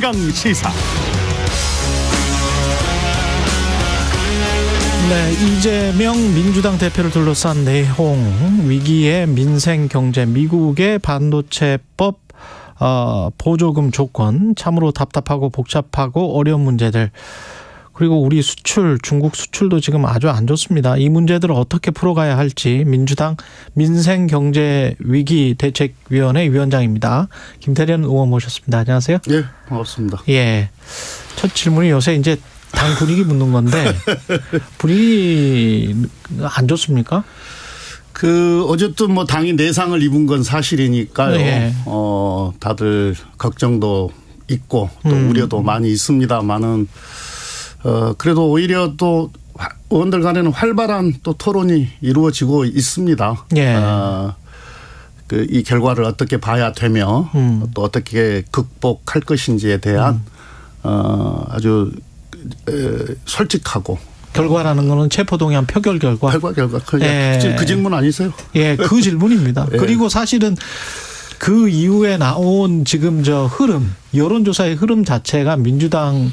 최강시사. 네, 이재명 민주당 대표를 둘러싼 내용, 위기의 민생 경제, 미국의 반도체법 보조금 조건, 참으로 답답하고 복잡하고 어려운 문제들, 그리고 우리 수출, 중국 수출도 지금 아주 안 좋습니다. 이 문제들을 어떻게 풀어가야 할지 민주당 민생경제위기대책위원회 위원장입니다. 김태련 의원 모셨습니다. 안녕하세요. 예, 반갑습니다. 예, 첫 질문이 요새 이제 당 분위기 묻는 건데 분위기 안 좋습니까? 어쨌든 뭐 당이 내상을 입은 건 사실이니까요. 네. 다들 걱정도 있고 또 우려도 많이 있습니다만은 그래도 오히려 또 의원들 간에는 활발한 또 토론이 이루어지고 있습니다. 예. 이 결과를 어떻게 봐야 되며 또 어떻게 극복할 것인지에 대한 아주 솔직하고 결과라는 거는 체포동의안 표결 결과. 결과. 예. 그 질문 아니세요? 예, 그 질문입니다. 예. 그리고 사실은 그 이후에 나온 지금 흐름, 여론조사의 흐름 자체가 민주당이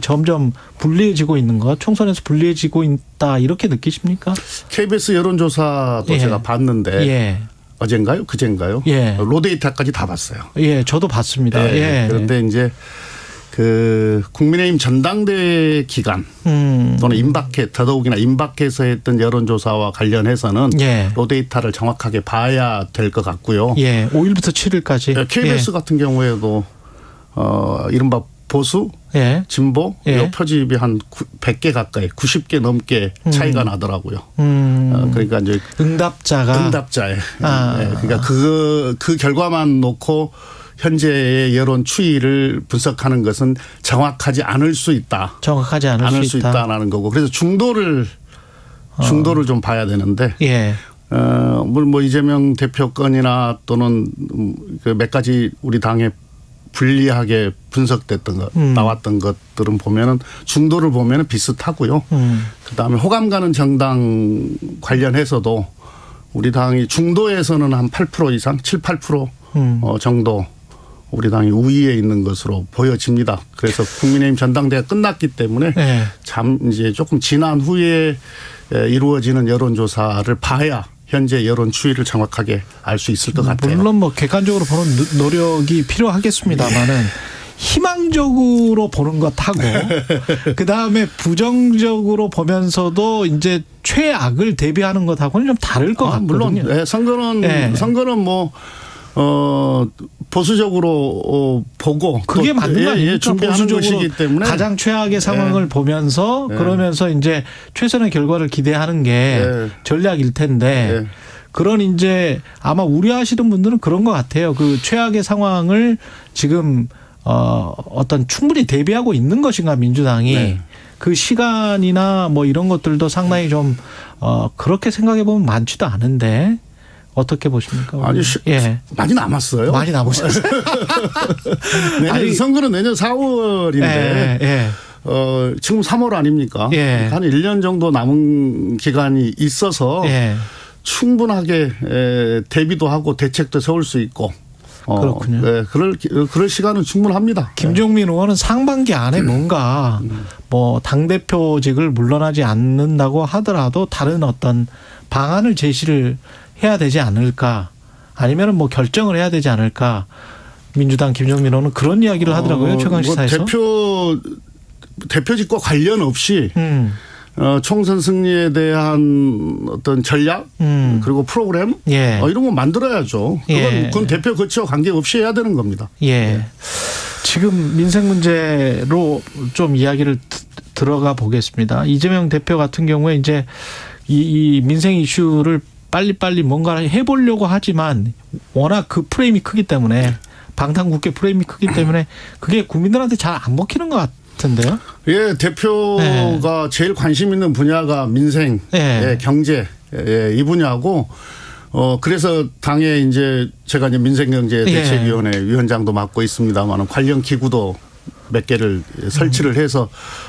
점점 불리해지고 있는 것, 총선에서 불리해지고 있다 이렇게 느끼십니까? KBS 여론조사도 예. 제가 봤는데 예. 어젠가요? 그젠가요? 예. 로데이터까지 다 봤어요. 예, 저도 봤습니다. 예. 예. 그런데 이제 국민의힘 전당대회 기간 또는 임박회, 더더욱이나 임박해서 했던 여론조사와 관련해서는 예. 로데이터를 정확하게 봐야 될 것 같고요. 예, 5일부터 7일까지. KBS 같은 경우에도 이른바 보수, 예. 진보, 예. 요 표집이 한 100개 가까이, 90개 넘게 차이가 나더라고요. 그러니까 이제 응답자에. 그러니까 그 결과만 놓고 현재의 여론 추이를 분석하는 것은 정확하지 않을 수 있다. 정확하지 않을 수 있다라는 거고. 그래서 중도를 좀 봐야 되는데. 예. 뭐 이재명 대표 건이나 또는 몇 가지 우리 당에 불리하게 분석됐던 것, 나왔던 것들은 보면은 중도를 보면은 비슷하고요. 그다음에 호감 가는 정당 관련해서도 우리 당이 중도에서는 한 8% 이상, 7, 8% 정도 우리 당이 우위에 있는 것으로 보여집니다. 그래서 국민의힘 전당대회가 끝났기 때문에 네. 이제 조금 지난 후에 이루어지는 여론조사를 봐야 현재 여론 추이를 정확하게 알 수 있을 것 같아요. 물론 뭐 객관적으로 보는 노력이 필요하겠습니다만은 희망적으로 보는 것하고 그다음에 부정적으로 보면서도 이제 최악을 대비하는 것하고는 좀 다를 것 같거든요. 물론 네, 선거는 뭐 보수적으로 보고 그게 맞는 거 아닙니까? 준비하는 것이기 때문에 가장 최악의 상황을 보면서 그러면서 이제 최선의 결과를 기대하는 게 전략일 텐데 그런 이제 아마 우려하시는 분들은 그런 것 같아요. 그 최악의 상황을 지금 어떤 충분히 대비하고 있는 것인가 민주당이 그 시간이나 뭐 이런 것들도 상당히 좀 그렇게 생각해 보면 많지도 않은데. 어떻게 보십니까? 아니, 많이 남았어요. 많이 남으셨어요. 선거는 내년 4월인데 지금 3월 아닙니까? 한 1년 정도 남은 기간이 있어서 충분하게 대비도 하고 대책도 세울 수 있고. 그렇군요. 그럴 시간은 충분합니다. 김종민 의원은 상반기 안에 뭔가 뭐 당대표직을 물러나지 않는다고 하더라도 다른 어떤 방안을 제시를 해야 되지 않을까 아니면 뭐 결정을 해야 되지 않을까 민주당 김종민 의원은 그런 이야기를 하더라고요. 최강시사에서. 뭐 대표직과 관련 없이 총선 승리에 대한 어떤 전략 그리고 프로그램 이런 거 만들어야죠. 그건 대표 거치와 관계없이 해야 되는 겁니다. 지금 민생 문제로 좀 이야기를 들어가 보겠습니다. 이재명 대표 같은 경우에 이제 이 민생 이슈를 빨리빨리 뭔가를 해보려고 하지만 워낙 그 프레임이 크기 때문에 방탄국회 프레임이 크기 때문에 그게 국민들한테 잘 안 먹히는 것 같은데요. 예, 대표가 제일 관심 있는 분야가 민생, 경제 이 분야고 그래서 당에 이제 제가 이제 민생경제대책위원회 위원장도 맡고 있습니다만 관련 기구도 몇 개를 설치를 해서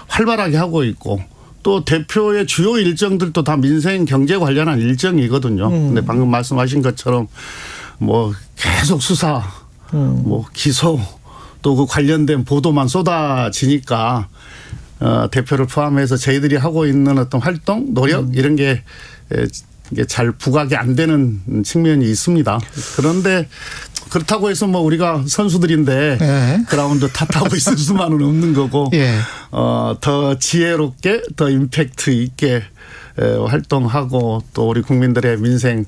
활발하게 하고 있고 또 대표의 주요 일정들도 다 민생 경제 관련한 일정이거든요. 근데 방금 말씀하신 것처럼 뭐 계속 수사, 뭐 기소 또 그 관련된 보도만 쏟아지니까 대표를 포함해서 저희들이 하고 있는 어떤 활동, 노력 이런 게 이게 잘 부각이 안 되는 측면이 있습니다. 그런데 그렇다고 해서 뭐 우리가 선수들인데 네. 그라운드 탓하고 있을 수만은 없는 거고 네. 더 지혜롭게 더 임팩트 있게 활동하고 또 우리 국민들의 민생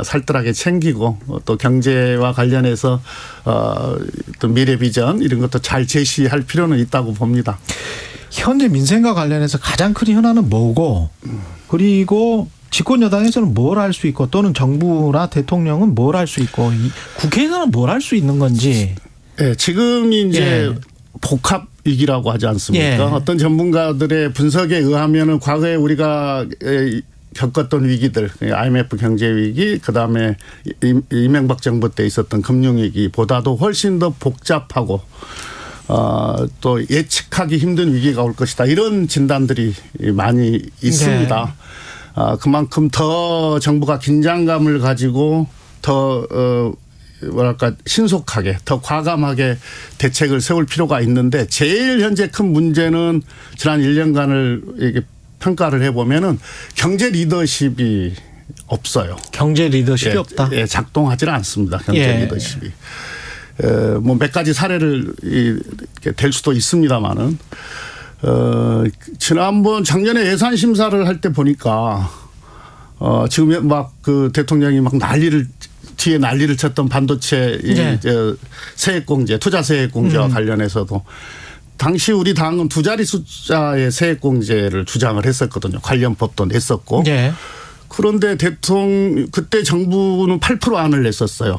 살뜰하게 챙기고 또 경제와 관련해서 또 미래 비전 이런 것도 잘 제시할 필요는 있다고 봅니다. 현재 민생과 관련해서 가장 큰 현안은 뭐고 그리고 집권 여당에서는 뭘 할 수 있고 또는 정부나 대통령은 뭘 할 수 있고 국회에서는 뭘 할 수 있는 건지. 네, 지금이 이제 복합 위기라고 하지 않습니까? 어떤 전문가들의 분석에 의하면은 과거에 우리가 겪었던 위기들, IMF 경제 위기, 그다음에 이명박 정부 때 있었던 금융 위기보다도 훨씬 더 복잡하고 또 예측하기 힘든 위기가 올 것이다. 이런 진단들이 많이 있습니다. 네. 그만큼 더 정부가 긴장감을 가지고 더 뭐랄까 신속하게 더 과감하게 대책을 세울 필요가 있는데 제일 현재 큰 문제는 지난 1년간을 이게 평가를 해보면은 경제 리더십이 없어요. 경제 리더십이 없다. 예, 작동하지는 않습니다. 경제 리더십이. 뭐 몇 가지 사례를 이렇게 될 수도 있습니다만은 지난번 작년에 예산 심사를 할 때 보니까 지금 막 그 대통령이 막 뒤에 난리를 쳤던 반도체 세액공제, 투자 세액공제와 관련해서도 당시 우리 당은 두 자리 숫자의 세액공제를 주장을 했었거든요. 관련 법도 냈었고. 네. 그런데 그때 정부는 8% 안을 냈었어요.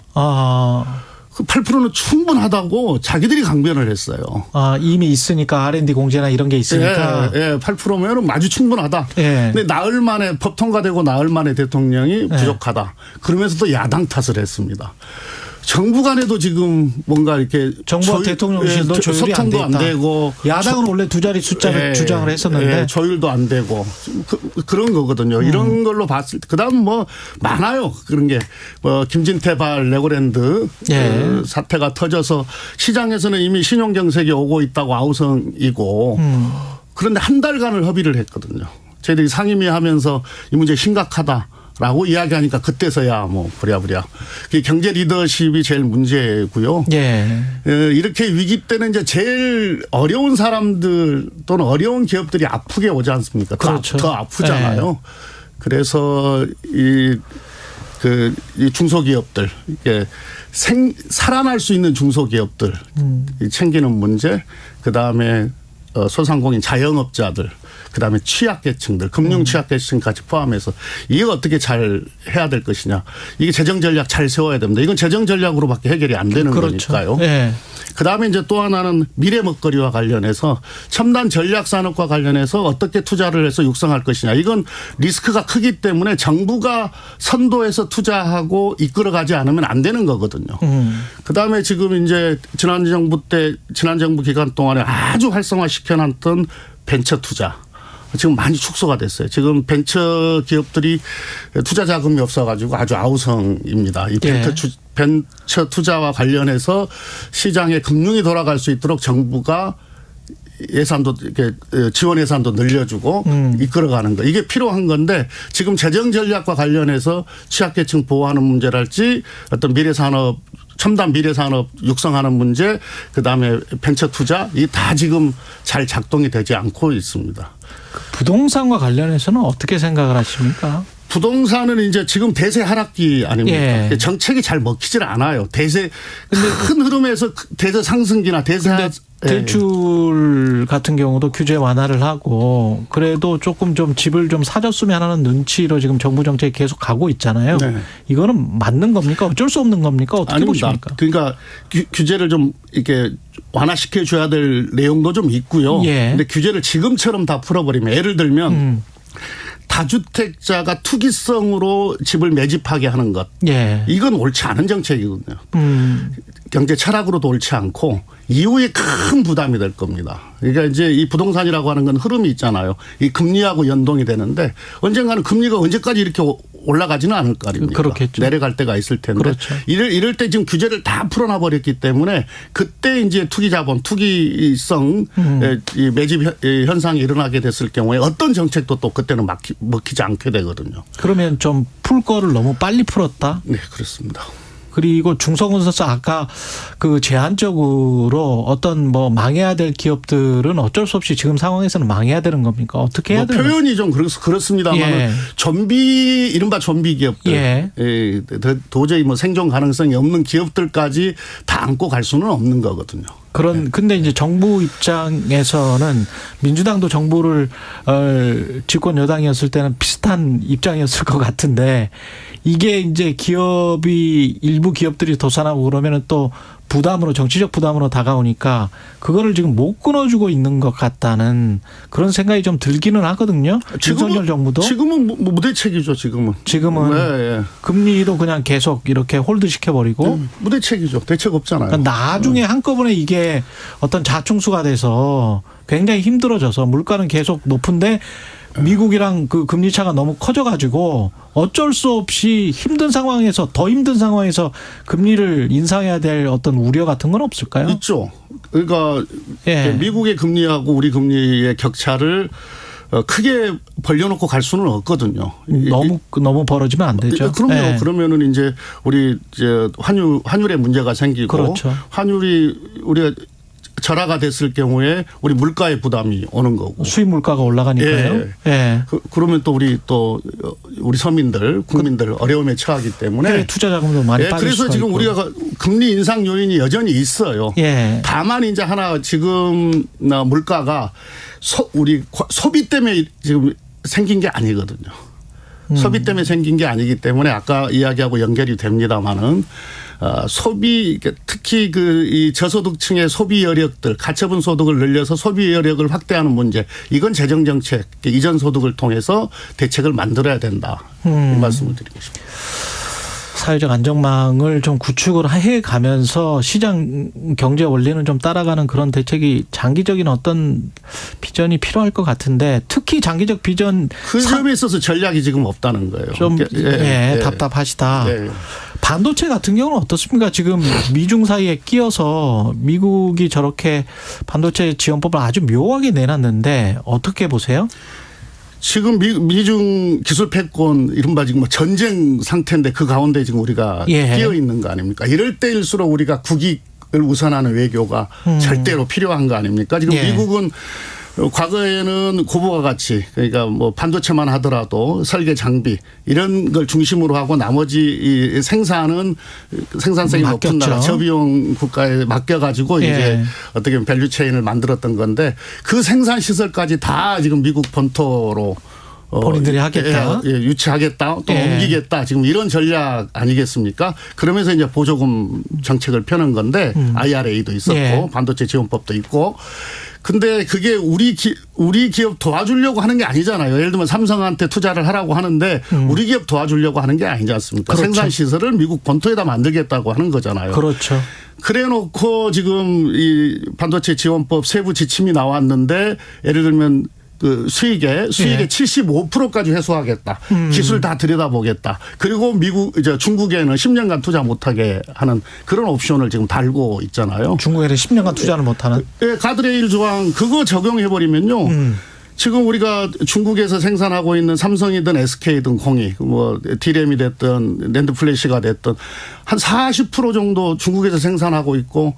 그 8%는 충분하다고 자기들이 강변을 했어요. 이미 있으니까 R&D 공제나 이런 게 있으니까. 예, 8%면 아주 충분하다. 예. 근데 나흘 만에 법 통과되고 나흘 만에 대통령이 부족하다. 그러면서 또 야당 탓을 했습니다. 정부 간에도 지금 뭔가 이렇게 정부와 대통령실도 조율이 소통도 안 되고 야당은 원래 두 자리 숫자를 주장을 했었는데 조율도 안 되고 그런 거거든요. 이런 걸로 봤을 때 그다음 뭐 많아요. 그런 게 뭐 김진태발 레고랜드 사태가 터져서 시장에서는 이미 신용경색이 오고 있다고 아우성이고 그런데 한 달간을 협의를 했거든요. 저희들이 상임위하면서 이 문제 심각하다. 라고 이야기하니까 그때서야 뭐 부랴부랴. 경제 리더십이 제일 문제고요. 이렇게 위기 때는 이제 제일 어려운 사람들 또는 어려운 기업들이 아프게 오지 않습니까? 그렇죠. 더 아프잖아요. 그래서 이 중소기업들 이게 살아날 수 있는 중소기업들 챙기는 문제, 그 다음에 소상공인 자영업자들. 그다음에 취약계층들, 금융 취약계층까지 포함해서 이게 어떻게 잘 해야 될 것이냐. 이게 재정 전략 잘 세워야 됩니다. 이건 재정 전략으로밖에 해결이 안 되는 거니까요. 그다음에 이제 또 하나는 미래 먹거리와 관련해서 첨단 전략 산업과 관련해서 어떻게 투자를 해서 육성할 것이냐. 이건 리스크가 크기 때문에 정부가 선도해서 투자하고 이끌어가지 않으면 안 되는 거거든요. 그다음에 지금 이제 지난 정부 기간 동안에 아주 활성화시켜놨던 벤처 투자. 지금 많이 축소가 됐어요. 지금 벤처 기업들이 투자 자금이 없어가지고 아주 아우성입니다. 이 벤처 투자와 관련해서 시장에 금융이 돌아갈 수 있도록 정부가 예산도 이렇게 지원 예산도 늘려주고 이끌어가는 거 이게 필요한 건데 지금 재정 전략과 관련해서 취약계층 보호하는 문제랄지 어떤 미래산업 첨단 미래산업 육성하는 문제 그다음에 벤처 투자 이 다 지금 잘 작동이 되지 않고 있습니다. 부동산과 관련해서는 어떻게 생각을 하십니까? 부동산은 이제 지금 대세 하락기 아닙니까? 정책이 잘 먹히질 않아요. 큰 흐름에서 대세 상승기나 대출 같은 경우도 규제 완화를 하고 그래도 조금 좀 집을 좀 사줬으면 하는 눈치로 지금 정부 정책이 계속 가고 있잖아요. 이거는 맞는 겁니까? 어쩔 수 없는 겁니까? 어떻게 아닙니다. 보십니까? 그러니까 규제를 좀 이렇게 완화시켜 줘야 될 내용도 좀 있고요. 근데 규제를 지금처럼 다 풀어버리면 예를 들면 다주택자가 투기성으로 집을 매집하게 하는 것. 이건 옳지 않은 정책이거든요. 경제 철학으로도 옳지 않고 이후에 큰 부담이 될 겁니다. 그러니까 이제 이 부동산이라고 하는 건 흐름이 있잖아요. 이 금리하고 연동이 되는데 언젠가는 금리가 언제까지 이렇게 올라가지는 않을 거 아닙니까? 그렇겠죠. 내려갈 때가 있을 텐데. 그렇죠. 이럴 때 지금 규제를 다 풀어놔 버렸기 때문에 그때 이제 투기자본, 투기성 이 매집 현상이 일어나게 됐을 경우에 어떤 정책도 또 그때는 먹히지 않게 되거든요. 그러면 좀 풀 거를 너무 빨리 풀었다? 네, 그렇습니다. 그리고 중성훈 선수 아까 그 제한적으로 어떤 뭐 망해야 될 기업들은 어쩔 수 없이 지금 상황에서는 망해야 되는 겁니까? 어떻게 해야 되는 겁니까? 표현이 좀 그렇습니다만 예. 이른바 좀비 기업들. 예. 도저히 뭐 생존 가능성이 없는 기업들까지 다 안고 갈 수는 없는 거거든요. 근데 이제 정부 입장에서는 민주당도 정부를 집권 여당이었을 때는 비슷한 입장이었을 것 같은데 이게 이제 일부 기업들이 도산하고 그러면은 또 정치적 부담으로 다가오니까 그거를 지금 못 끊어주고 있는 것 같다는 그런 생각이 좀 들기는 하거든요. 윤석열 정부도. 지금은 무대책이죠, 지금은. 네. 금리도 그냥 계속 이렇게 홀드 시켜버리고. 무대책이죠. 대책 없잖아요. 그러니까 나중에 한꺼번에 이게 어떤 자충수가 돼서 굉장히 힘들어져서 물가는 계속 높은데 미국이랑 그 금리 차가 너무 커져가지고 어쩔 수 없이 더 힘든 상황에서 금리를 인상해야 될 어떤 우려 같은 건 없을까요? 있죠. 그러니까 예. 미국의 금리하고 우리 금리의 격차를 크게 벌려놓고 갈 수는 없거든요. 너무 벌어지면 안 되죠. 그럼요. 예. 그러면은 이제 우리 이제 환율의 문제가 생기고 그렇죠. 환율이 우리가 절하가 됐을 경우에 우리 물가의 부담이 오는 거고 수입 물가가 올라가니까요. 예. 예. 그러면 또 우리 서민들 국민들 어려움에 처하기 때문에 투자 자금도 많이 빠질 그래서 수가 지금 있고. 우리가 금리 인상 요인이 여전히 있어요. 예. 다만 이제 하나 지금 물가가 우리 소비 때문에 지금 생긴 게 아니거든요. 소비 때문에 생긴 게 아니기 때문에 아까 이야기하고 연결이 됩니다마는 소비 특히 이 저소득층의 소비 여력들 가처분 소득을 늘려서 소비 여력을 확대하는 문제 이건 재정 정책 이전 소득을 통해서 대책을 만들어야 된다. 이 말씀을 드리고 싶습니다. 사회적 안정망을 좀 구축을 해가면서 시장 경제 원리는 좀 따라가는 그런 대책이 장기적인 어떤 비전이 필요할 것 같은데 특히 장기적 비전 그 점에 있어서 전략이 지금 없다는 거예요. 좀 답답하시다. 예. 반도체 같은 경우는 어떻습니까? 지금 미중 사이에 끼어서 미국이 저렇게 반도체 지원법을 아주 묘하게 내놨는데 어떻게 보세요? 지금 미중 기술 패권 이른바 지금 전쟁 상태인데 그 가운데 지금 우리가 끼어 있는 거 아닙니까? 이럴 때일수록 우리가 국익을 우선하는 외교가 절대로 필요한 거 아닙니까? 지금 미국은 과거에는 고부가 가치 그러니까 뭐 반도체만 하더라도 설계 장비 이런 걸 중심으로 하고 나머지 이 생산은 생산성이 높은 나라 저비용 국가에 맡겨가지고 이제 어떻게 보면 밸류체인을 만들었던 건데 그 생산 시설까지 다 지금 미국 본토로 본인들이 하겠다. 유치하겠다. 또 옮기겠다. 지금 이런 전략 아니겠습니까? 그러면서 이제 보조금 정책을 펴는 건데 IRA도 있었고 반도체 지원법도 있고 근데 그게 우리 기업 도와주려고 하는 게 아니잖아요. 예를 들면 삼성한테 투자를 하라고 하는데 우리 기업 도와주려고 하는 게 아니지 않습니까? 그렇죠. 생산 시설을 미국 본토에다 만들겠다고 하는 거잖아요. 그렇죠. 그래 놓고 지금 이 반도체 지원법 세부 지침이 나왔는데 예를 들면 그 수익의 75%까지 회수하겠다. 기술 다 들여다보겠다. 그리고 중국에는 10년간 투자 못하게 하는 그런 옵션을 지금 달고 있잖아요. 중국에는 10년간 투자를 못하는. 가드레일 조항 그거 적용해버리면요. 지금 우리가 중국에서 생산하고 있는 삼성이든 SK든 공이 뭐 D램이 됐든 낸드 플래시가 됐든 한 40% 정도 중국에서 생산하고 있고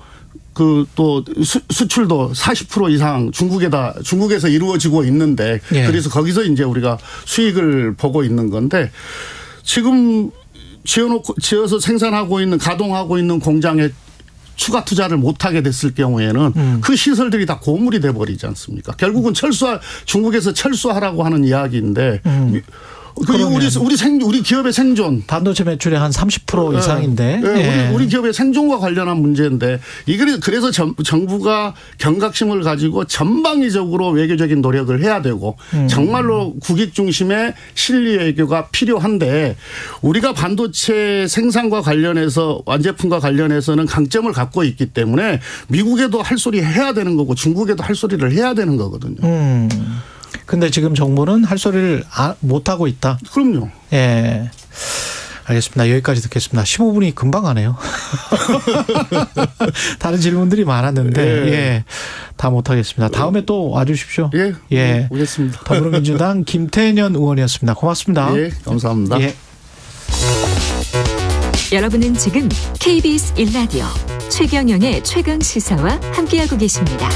또 수출도 40% 이상 중국에서 이루어지고 있는데 그래서 거기서 이제 우리가 수익을 보고 있는 건데 지금 지어서 생산하고 있는 가동하고 있는 공장에 추가 투자를 못하게 됐을 경우에는 그 시설들이 다 고물이 돼버리지 않습니까? 결국은 중국에서 철수하라고 하는 이야기인데 우리 기업의 생존. 반도체 매출의 한 30% 이상인데. 네, 우리 기업의 생존과 관련한 문제인데 이게 그래서 정부가 경각심을 가지고 전방위적으로 외교적인 노력을 해야 되고 정말로 국익 중심의 실리 외교가 필요한데 우리가 반도체 생산과 관련해서 완제품과 관련해서는 강점을 갖고 있기 때문에 미국에도 할 소리 해야 되는 거고 중국에도 할 소리를 해야 되는 거거든요. 근데 지금 정부는 할 소리를 못 하고 있다. 그럼요. 예. 알겠습니다. 여기까지 듣겠습니다. 15분이 금방 가네요. 다른 질문들이 많았는데 예. 다 못하겠습니다. 다음에 또 와주십시오. 예. 오겠습니다. 더불어민주당 김태년 의원이었습니다. 고맙습니다. 예. 감사합니다. 예. 여러분은 지금 KBS 1라디오 최경영의 최강 시사와 함께하고 계십니다.